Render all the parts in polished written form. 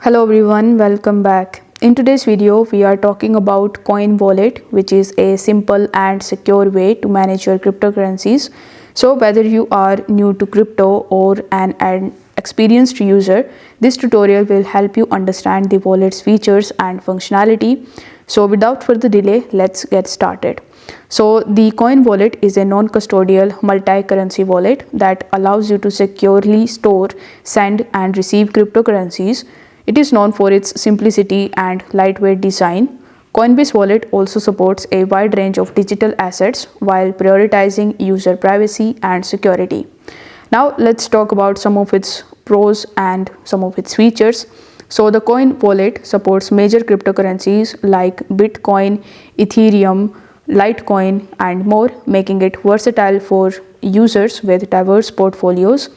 Hello everyone, welcome back. In today's video, we are talking about Coin Wallet, which is a simple and secure way to manage your cryptocurrencies. So whether you are new to crypto or an experienced user, this tutorial will help you understand the wallet's features and functionality. So without further delay, let's get started. So the Coin Wallet is a non-custodial multi-currency wallet that allows you to securely store, send and receive cryptocurrencies. It is known for its simplicity and lightweight design. Coinbase Wallet also supports a wide range of digital assets while prioritizing user privacy and security. Now let's talk about some of its pros and some of its features. So the Coin Wallet supports major cryptocurrencies like Bitcoin, Ethereum, Litecoin and more, making it versatile for users with diverse portfolios.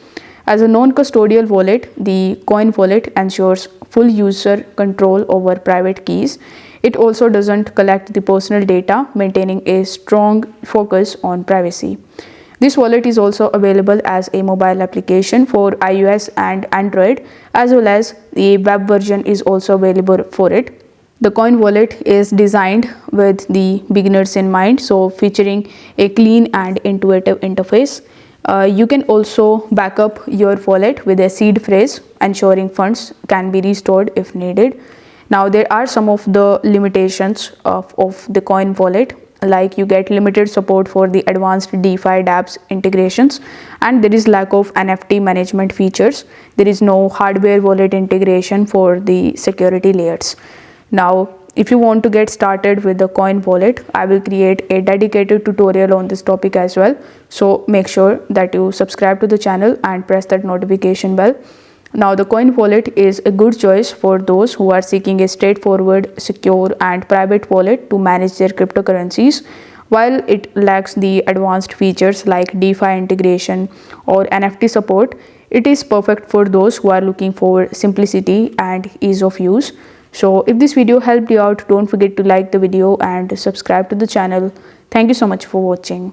As a non-custodial wallet, the Coin Wallet ensures full user control over private keys. It also doesn't collect the personal data, maintaining a strong focus on privacy. This wallet is also available as a mobile application for iOS and Android, as well as the web version is also available for it. The Coin Wallet is designed with the beginners in mind, so featuring a clean and intuitive interface. You can also back up your wallet with a seed phrase, ensuring funds can be restored if needed. Now, there are some of the limitations of the Coin Wallet, like you get limited support for the advanced DeFi dApps integrations, and there is lack of NFT management features. There is no hardware wallet integration for the security layers. Now, if you want to get started with the Coin Wallet, I will create a dedicated tutorial on this topic as well. So make sure that you subscribe to the channel and press that notification bell. Now, the Coin Wallet is a good choice for those who are seeking a straightforward, secure and private wallet to manage their cryptocurrencies. While it lacks the advanced features like DeFi integration or NFT support, it is perfect for those who are looking for simplicity and ease of use. So if this video helped you out, don't forget to like the video and subscribe to the channel. Thank you so much for watching.